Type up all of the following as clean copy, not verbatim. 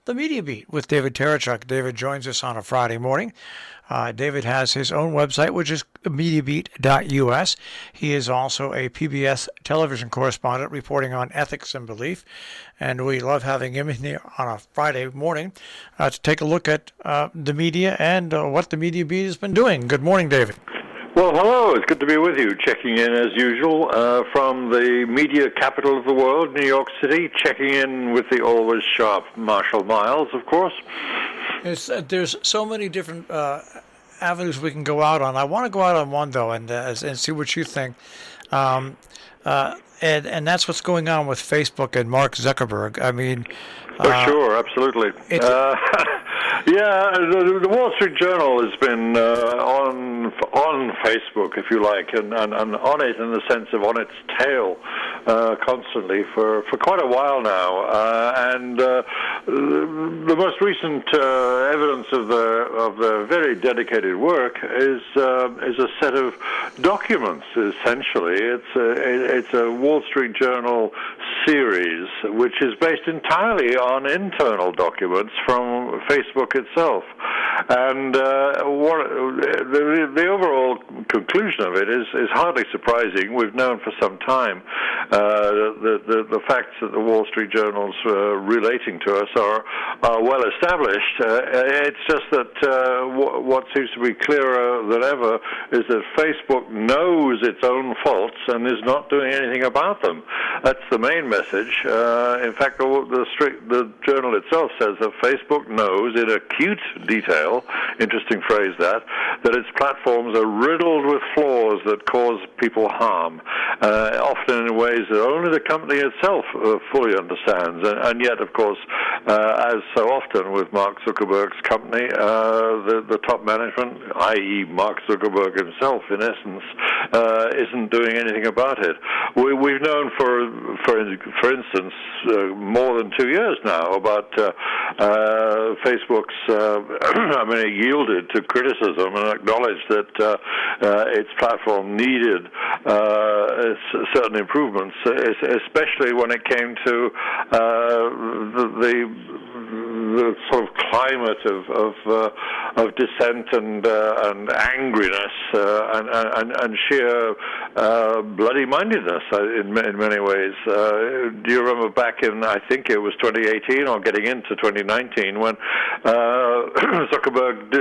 The Media Beat with David Tereshchuk. David joins us on a Friday morning. David has his own website, which is mediabeat.us. He is also a PBS television correspondent reporting on ethics and belief, and we love having him in here on a Friday morning to take a look at the media and what the Media Beat has been doing. Good morning, David. Well, hello. It's good to be with you, checking in as usual from the media capital of the world, New York City, checking in with the always sharp Marshall Miles, of course. There's so many different avenues we can go out on. I want to go out on one, though, and see what you think. And that's what's going on with Facebook and Mark Zuckerberg. I mean... sure, absolutely. Yeah, the Wall Street Journal has been on Facebook, if you like, and on it in the sense of on its tail constantly for quite a while now. And the most recent evidence of the very dedicated work is a set of documents. Essentially, it's a Wall Street Journal series which is based entirely on internal documents from Facebook itself, and the overall conclusion of it is hardly surprising. We've known for some time the facts that the Wall Street Journal's relating to us are well established. It's just that what seems to be clearer than ever is that Facebook knows its own faults and is not doing anything about them. That's the main message. In fact, the journal itself says that Facebook knows in acute detail, interesting phrase that its platforms are riddled with flaws that cause people harm, often in ways that only the company itself fully understands. And yet, of course, as so often with Mark Zuckerberg's company, the top management, i.e. Mark Zuckerberg himself, in essence, isn't doing anything about it. We've known for instance, more than 2 years now about Facebook's, it yielded to criticism and acknowledged that its platform needed certain improvements, especially when it came to the sort of climate of dissent and angriness and sheer bloody-mindedness in many ways. Do you remember back in, I think it was 2018 or getting into 2019, when Zuckerberg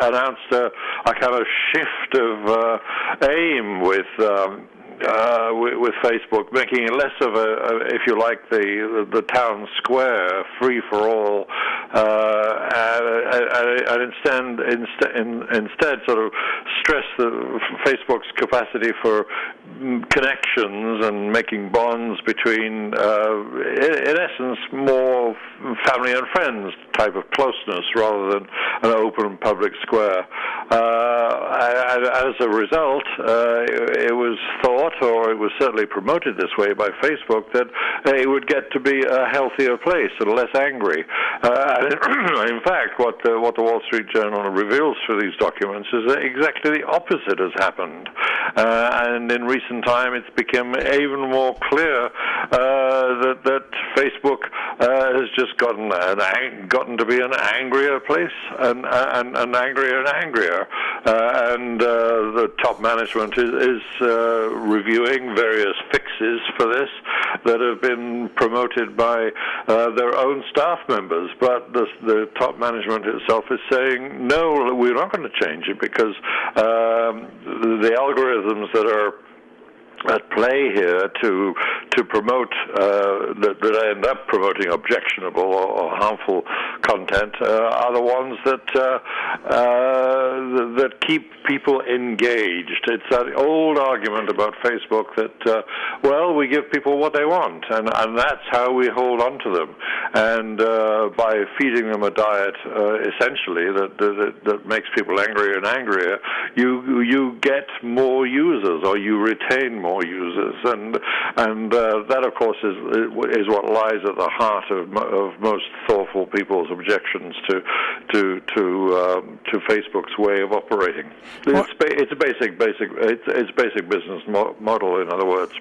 announced a kind of shift of aim with Facebook, making it less of if you like, the town square free for all, and instead sort of stress Facebook's capacity for connections and making bonds between, in essence, more family and friends type of closeness rather than an open public square. As a result, it was thought, or it was certainly promoted this way by Facebook, that it would get to be a healthier place and less angry. In fact, what the Wall Street Journal reveals through these documents is that exactly the opposite has happened. And in recent time, it's become even more clear that Facebook has just gotten to be an angrier place and angrier and angrier. And the top management is reviewing various fixes for this that have been promoted by their own staff members. But the top management itself is saying, no, we're not going to change it because the algorithms that are at play here to promote that end up promoting objectionable or harmful content are the ones that keep people engaged. It's that old argument about Facebook that we give people what they want, and that's how we hold on to them. And by feeding them a diet essentially that makes people angrier and angrier, you get more users, or you retain more more users, and that, of course, is what lies at the heart of most thoughtful people's objections to Facebook's way of operating. It's a basic business model, in other words.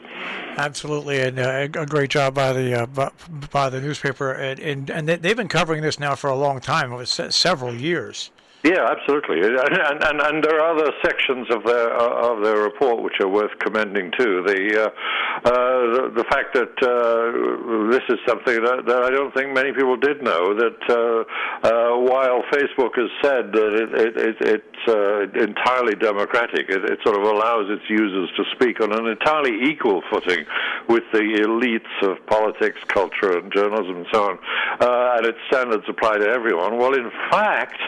Absolutely, and a great job by the newspaper, and they've been covering this now for a long time, several years. Yeah, absolutely, and there are other sections of their report which are worth commending too. The fact that this is something that I don't think many people did know, that while Facebook has said that it's entirely democratic, it sort of allows its users to speak on an entirely equal footing with the elites of politics, culture, and journalism and so on, and its standards apply to everyone. Well, in fact,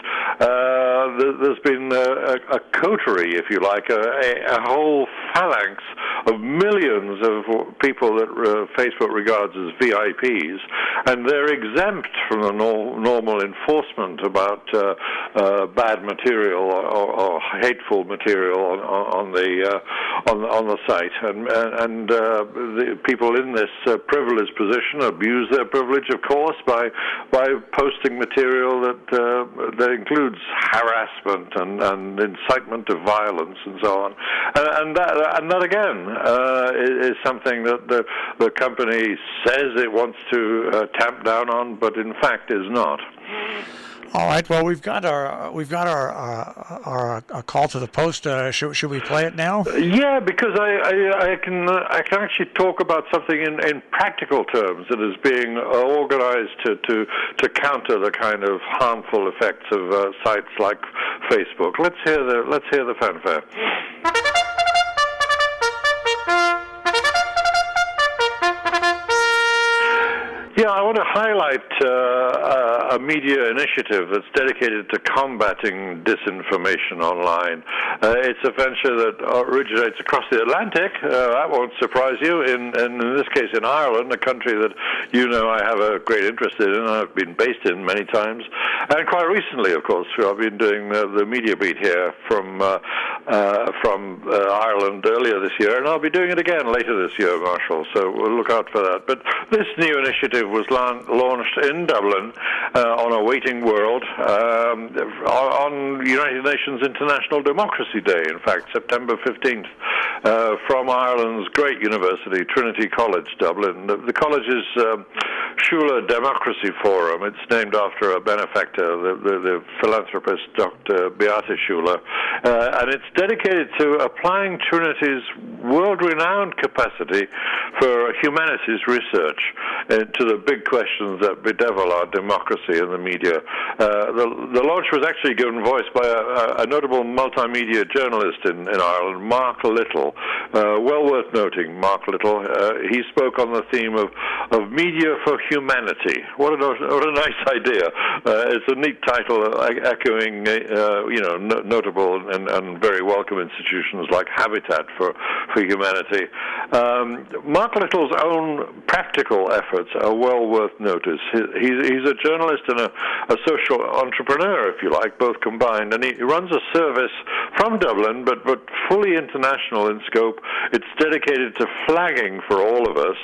there's been a coterie, if you like, a whole phalanx of millions of people that Facebook regards as VIPs, and they're exempt from the normal enforcement about bad material or hateful material on the site, and the people in this privileged position abuse their privilege, of course, by posting material that includes harassment and incitement to violence and so on, and that again is something that the company says it wants to tamp down on, but in fact is not. All right. Well, we've got our call to the post. Should we play it now? Yeah, because I can actually talk about something in practical terms that is being organized to counter the kind of harmful effects of sites like Facebook. Let's hear the fanfare. Yeah, I want to highlight a media initiative that's dedicated to combating disinformation online. It's a venture that originates across the Atlantic. That won't surprise you. In this case, in Ireland, a country that I have a great interest in. I've been based in many times, and quite recently, of course, I've been doing the media beat here from Ireland earlier this year, and I'll be doing it again later this year, Marshall. So we'll look out for that. But this new initiative was launched in Dublin on a waiting world on United Nations International Democracy Day, in fact, September 15th, from Ireland's great university, Trinity College, Dublin. The college's Schuler Democracy Forum, it's named after a benefactor, the philanthropist Dr. Beate Schuler, and it's dedicated to applying Trinity's world-renowned capacity for humanities research to the big questions that bedevil our democracy and the media. The launch was actually given voice by a notable multimedia journalist in Ireland, Mark Little. Well worth noting, Mark Little. He spoke on the theme of media for humanity. What a nice idea. It's a neat title, echoing notable and very welcome institutions like Habitat for Humanity. Mark Little's own practical efforts are well worth notice. He's a journalist and a social entrepreneur, if you like, both combined, and he runs a service from Dublin, but fully international in scope. It's dedicated to flagging for all of us,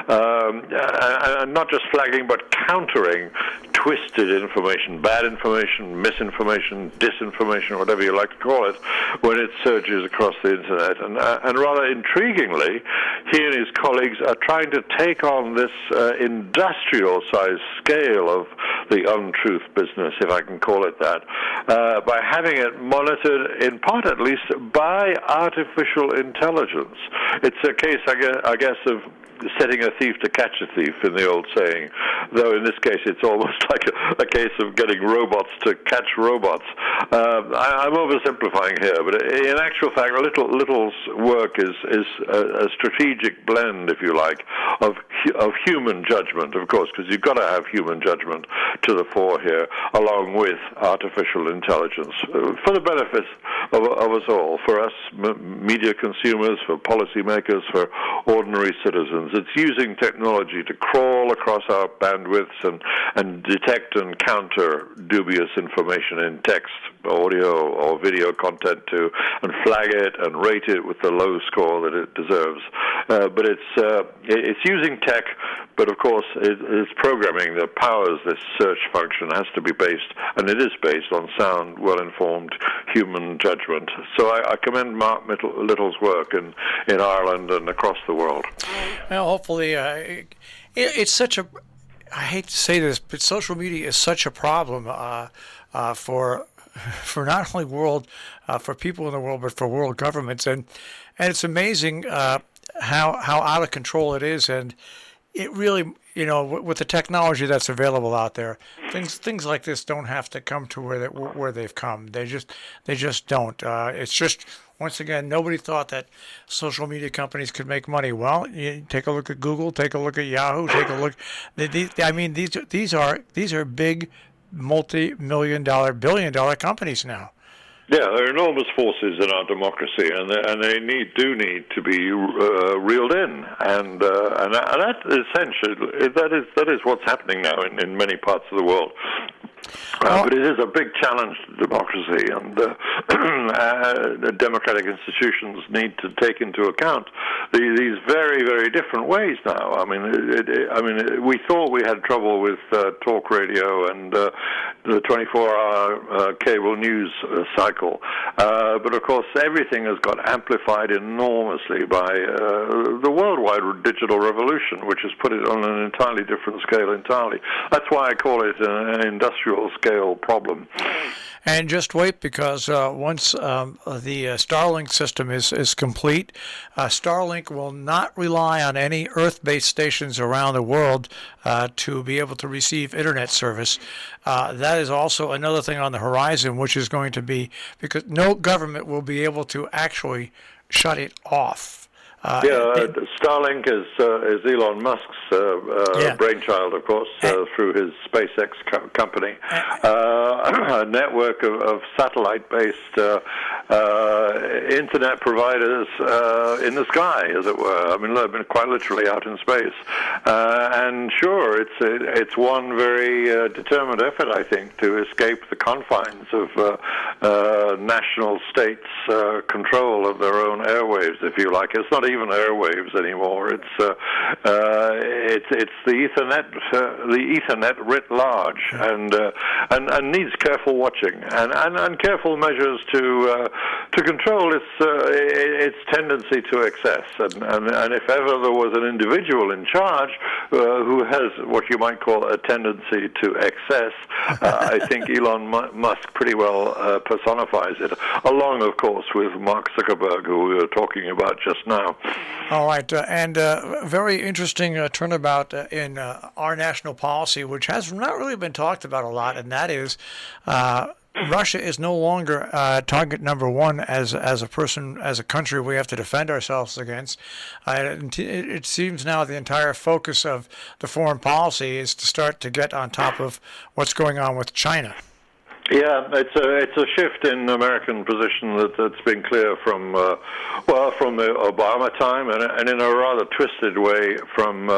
and not just flagging, but countering twisted information, bad information, misinformation, disinformation, whatever you like to call it, when it surges across the internet. And rather intriguingly, he and his colleagues are trying to take on this industrial-sized scale of the untruth business, if I can call it that, by having it monitored, in part at least, by artificial intelligence. It's a case, I guess, of setting a thief to catch a thief, in the old saying, though in this case it's almost like a case of getting robots to catch robots. I'm oversimplifying here, but in actual fact, Little's work is a strategic blend, if you like, of human judgment, of course, because you've got to have human judgment to the fore here, along with artificial intelligence, for the benefit of us all, for us media consumers, for policymakers, for ordinary citizens. It's using technology to crawl across our bandwidths and detect and counter dubious information in text, audio, or video content too, and flag it and rate it with the low score that it deserves. But it's using tech, but of course it's programming that powers this search function has to be based, and it is based on sound, well-informed human judgment. So I commend Mark Little's work in Ireland and across the world. Well, hopefully, it's such a, I hate to say this, but social media is such a problem for not only for people in the world, but for world governments, and it's amazing how out of control it is, and it really, with the technology that's available out there, things like this don't have to come to where they've come. They just don't. It's just, once again, nobody thought that social media companies could make money. Well, you take a look at Google, take a look at Yahoo, take a look. These are big, multi-million-dollar, billion-dollar companies now. Yeah, there are enormous forces in our democracy, and they do need to be reeled in, and that essentially that is what's happening now in many parts of the world. But it is a big challenge to democracy, and the democratic institutions need to take into account these very, very different ways now. I mean, we thought we had trouble with talk radio and the 24-hour cable news cycle, but of course everything has got amplified enormously by the worldwide digital revolution, which has put it on an entirely different scale entirely. That's why I call it an industrial scale problem. And just wait, because once the Starlink system is complete, Starlink will not rely on any Earth-based stations around the world to be able to receive internet service. That is also another thing on the horizon, which is going to be, because no government will be able to actually shut it off. Starlink is Elon Musk's brainchild, of course, through his SpaceX company. A network of satellite-based internet providers in the sky, as it were. I mean, quite literally out in space. And sure, it's one very determined effort, I think, to escape the confines of national states' control of their own airwaves, if you like. It's not even airwaves anymore. It's the Ethernet writ large, and needs careful watching and careful measures to control its tendency to excess. And if ever there was an individual in charge who has what you might call a tendency to excess, I think Elon Musk pretty well personifies it, along, of course, with Mark Zuckerberg, who we were talking about just now. All right, and very interesting turnabout in our national policy, which has not really been talked about a lot, and that is Russia is no longer target number one as a country we have to defend ourselves against. It seems now the entire focus of the foreign policy is to start to get on top of what's going on with China. Yeah, it's a shift in American position that's been clear from the Obama time, and in a rather twisted way from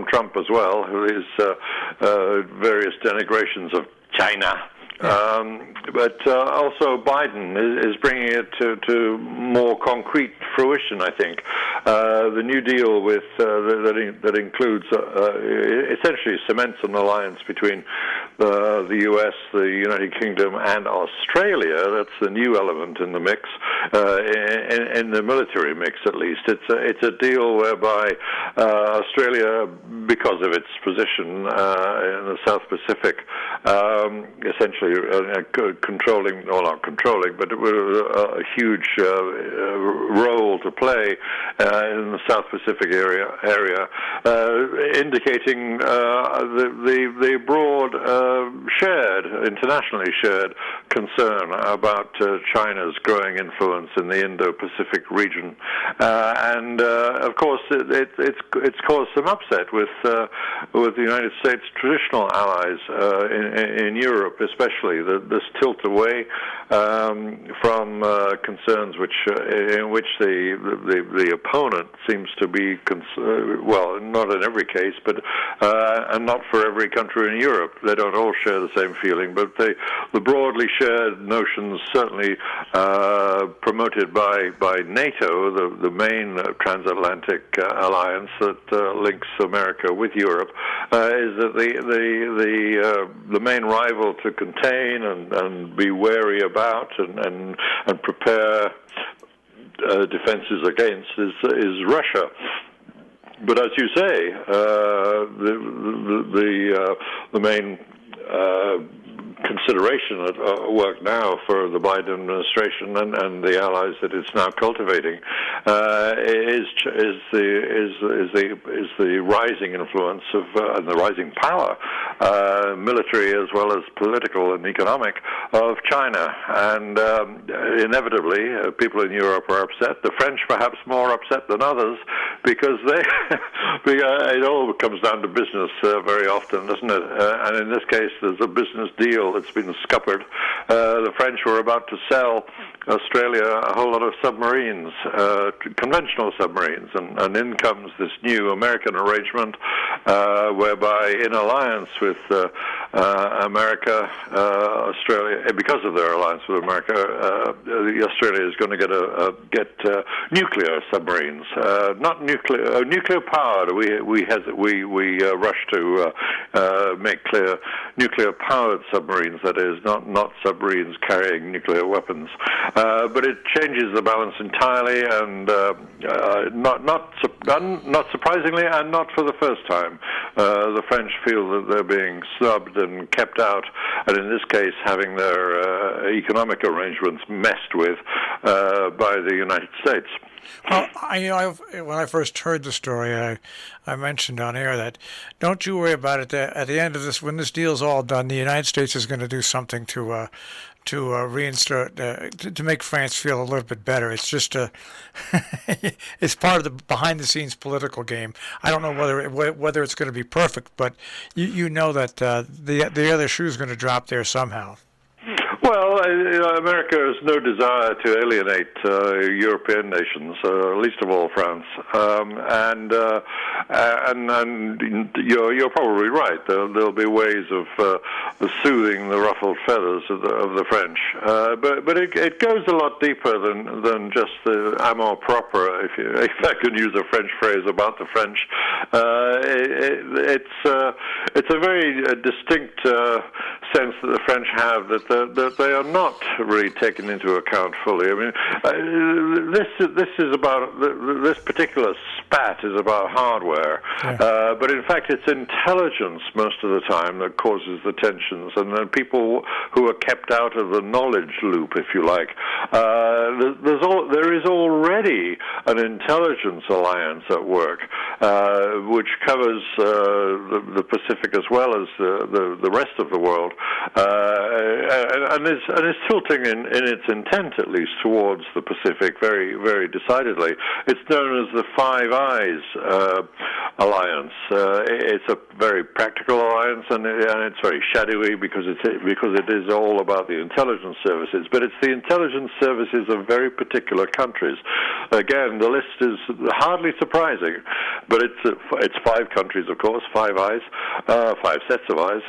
Trump as well, who is various denigrations of China. But also Biden is bringing it to more concrete fruition, I think. The New Deal that includes essentially cements an alliance between the U.S., the United Kingdom, and Australia. That's the new element in the mix, in the military mix at least. It's a deal whereby Australia, because of its position in the South Pacific, essentially controlling, or not controlling, but a huge role to play in the South Pacific area, indicating the broad internationally shared concern about China's growing influence in the Indo-Pacific region, and of course it's caused some upset with the United States' traditional allies in Europe, especially. This tilt away from concerns in which the opponent seems to be well, not in every case, but and not for every country in Europe. They don't all share the same feeling, but the broadly shared notions, certainly promoted by NATO, the main transatlantic alliance that links America with Europe, is that the main rival to contain and be wary about and prepare defenses against is Russia. But as you say, the main consideration at work now for the Biden administration and the allies that it's now cultivating is the rising influence of and the rising power, military as well as political and economic, of China. And inevitably, people in Europe are upset. The French perhaps more upset than others because it all comes down to business very often, doesn't it? And in this case, there's a business deal that's been scuppered. The French were about to sell Australia a whole lot of submarines, conventional submarines, and in comes this new American arrangement whereby, in alliance with America, Australia, because of their alliance with America, Australia is going to get nuclear submarines, not nuclear powered. We rush to make clear nuclear powered submarines. That is, not submarines carrying nuclear weapons. But it changes the balance entirely, and not surprisingly, and not for the first time, the French feel that they're being snubbed and kept out, and in this case, having their economic arrangements messed with by the United States. Well, when I first heard the story, I mentioned on air that don't you worry about it. At the end of this, when this deal's all done, the United States is going to do something to reinsert, to make France feel a little bit better. It's just it's part of the behind-the-scenes political game. I don't know whether it's going to be perfect, but you know that the other shoe is going to drop there somehow. Well, America has no desire to alienate European nations, least of all France, and you're probably right. There'll be ways of soothing the ruffled feathers of the French, but it goes a lot deeper than just the amour propre, if I can use a French phrase about the French. It's a very distinct sense that the French have that they are not really taken into account fully. I mean, this is about this particular spat is about hardware, but in fact it's intelligence most of the time that causes the tensions, and then people who are kept out of the knowledge loop, if you like. There is already an intelligence alliance at work, which covers the Pacific as well as the rest of the world, and is tilting in its intent, at least, towards the Pacific very, very decidedly. It's known as the Five Eyes alliance. It's a very practical alliance, and it's very shadowy because it is all about the intelligence services. But it's the intelligence services of very particular countries. Again, the list is hardly surprising, but it's 5 countries, of course, 5 eyes, 5 sets of eyes.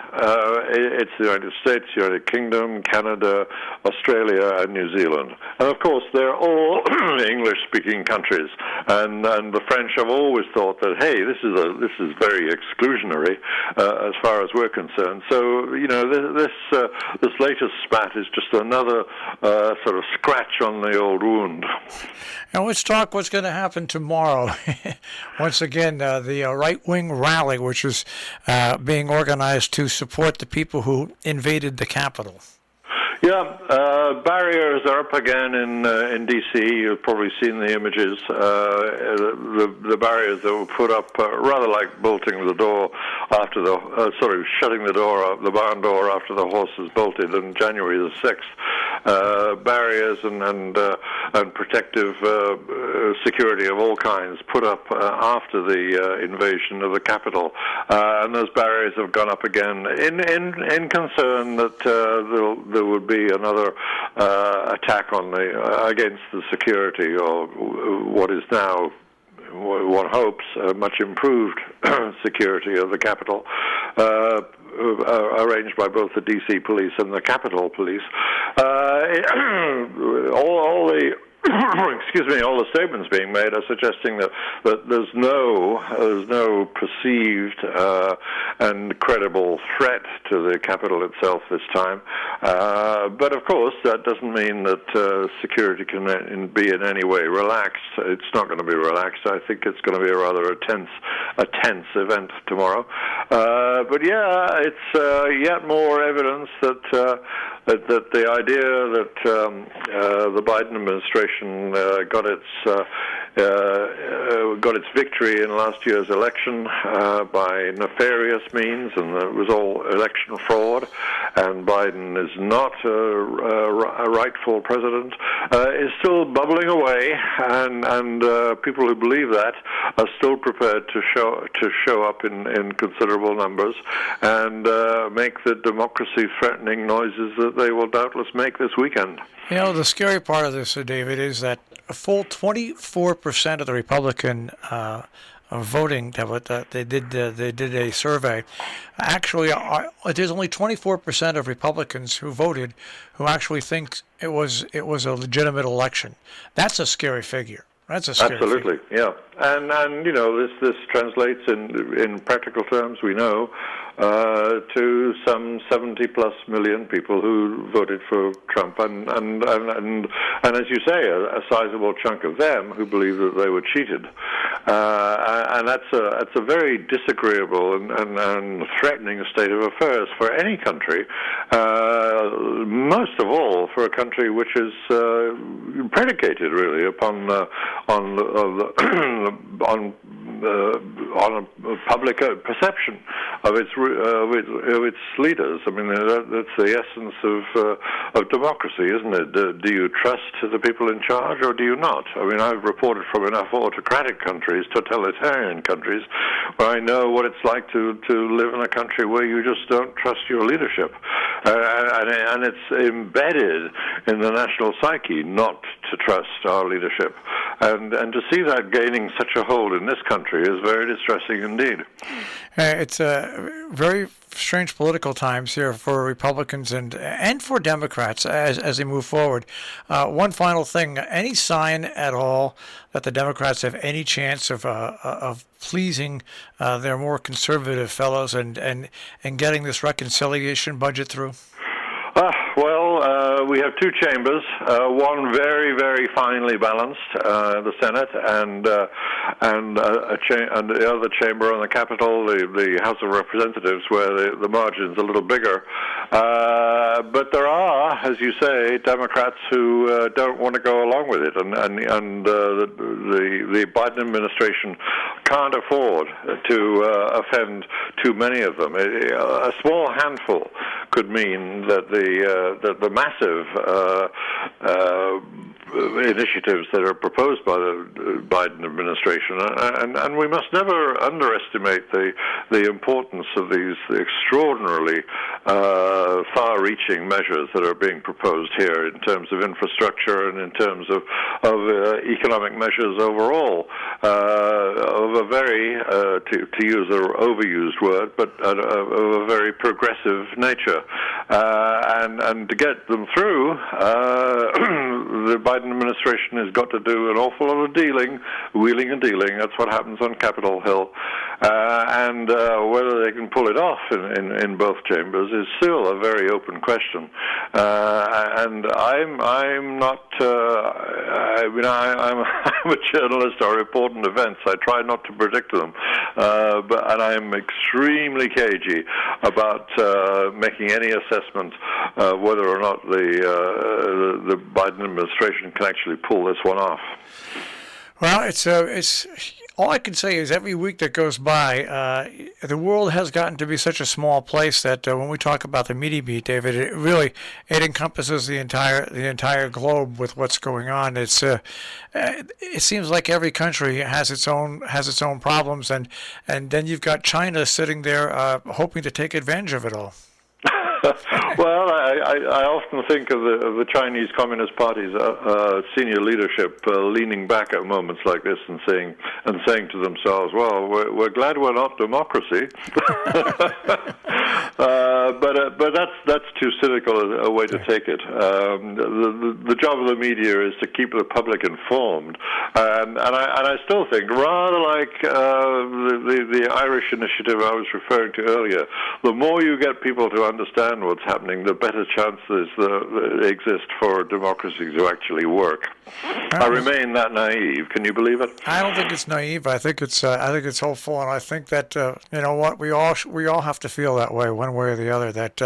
It's the United States, United Kingdom, Canada, Australia, and New Zealand. And of course, they're all English-speaking countries. And the French have always thought that, hey, this is very exclusionary as far as we're concerned. So, you know, this latest spat is just another sort of scratch on the old wound. Now let's talk what's going to happen tomorrow. Once again, the right-wing rally, which is being organized to support the people who invaded the Capitol. Yeah, barriers are up again in D.C. You've probably seen the images. The barriers that were put up, rather like bolting the door after shutting the door, the barn door after the horses bolted on January the 6th. Barriers and protective security of all kinds put up after the invasion of the Capitol, and those barriers have gone up again in concern that there would be another attack on against the security, or what is now, one hopes, much improved security of the Capitol, arranged by both the D.C. police and the Capitol police. All the all the statements being made are suggesting that there's no perceived and credible threat to the Capitol itself this time. But of course, that doesn't mean that security can be in any way relaxed. It's not going to be relaxed. I think it's going to be a rather tense event tomorrow. But yeah, it's yet more evidence that the idea that the Biden administration got its victory in last year's election by nefarious means, and it was all election fraud, and Biden is not a rightful president, is still bubbling away, and people who believe that are still prepared to show up in considerable numbers and make the democracy-threatening noises that they will doubtless make this weekend. You know, the scary part of this, David, is that a full 24% of the Republican voting that they did a survey. Actually, there's only 24% of Republicans who voted who actually think it was a legitimate election. That's a scary figure. That's a scary Absolutely, figure. Yeah. And you know, this translates in practical terms, we know, to some 70+ million people who voted for Trump, and as you say, a sizable chunk of them who believe that they were cheated, and that's a very disagreeable and threatening state of affairs for any country, most of all for a country which is predicated really upon a public perception of its leaders. I mean, that's the essence of democracy, isn't it? Do you trust the people in charge, or do you not? I mean, I've reported from enough autocratic countries, totalitarian countries, where I know what it's like to live in a country where you just don't trust your leadership, and it's embedded in the national psyche not to trust our leadership, and to see that gaining such a hold in this country is very distressing indeed. It's very strange political times here for Republicans and for Democrats as they move forward. One final thing: any sign at all that the Democrats have any chance of pleasing their more conservative fellows and getting this reconciliation budget through? We have two chambers, one very, very finely balanced, the Senate, and the other chamber on the Capitol, the House of Representatives, where the margin's a little bigger. But there are, as you say, Democrats who don't want to go along with it, and the Biden administration can't afford to offend too many of them. A small handful could mean that the massive initiatives that are proposed by the Biden administration, and we must never underestimate the importance of these extraordinarily far-reaching measures that are being proposed here in terms of infrastructure and in terms of economic measures overall, of a very, to use an overused word, but of a very progressive nature. And to get them through, the Biden administration has got to do an awful lot of wheeling and dealing. That's what happens on Capitol Hill. and whether they can pull it off in both chambers is still a very open question. And I'm not. I'm a journalist. I report on events. I try not to predict them, and I'm extremely cagey about making any assessment whether or not the Biden administration can actually pull this one off. Well, it's all I can say is every week that goes by, the world has gotten to be such a small place that when we talk about the media beat, David, it encompasses the entire globe with what's going on. It seems like every country has its own problems, and then you've got China sitting there hoping to take advantage of it all. Well, I often think of the Chinese Communist Party's senior leadership leaning back at moments like this and saying to themselves, "Well, we're glad we're not democracy." But that's too cynical a way to take it. The job of the media is to keep the public informed, and I still think, rather like the Irish initiative I was referring to earlier, the more you get people to understand what's happening, the better chances exist for democracy to actually work. I remain that naive. Can you believe it? I don't think it's naive. I think it's hopeful, and I think that you know what, we all have to feel that way, one way or the other. That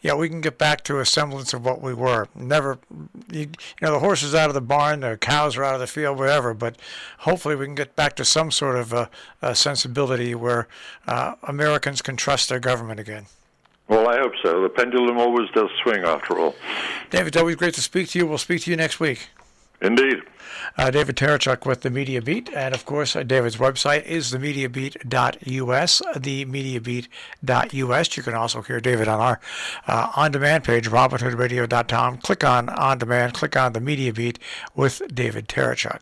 we can get back to a semblance of what we were. Never, the horse is out of the barn, the cows are out of the field, whatever. But hopefully, we can get back to some sort of a sensibility where Americans can trust their government again. Well, I hope so. The pendulum always does swing, after all. David, it's always great to speak to you. We'll speak to you next week. Indeed. David Tereshchuk with the Media Beat, and of course, David's website is themediabeat.us, themediabeat.us. You can also hear David on our on-demand page, robinhoodradio.com. Click on demand, click on the Media Beat with David Tereshchuk.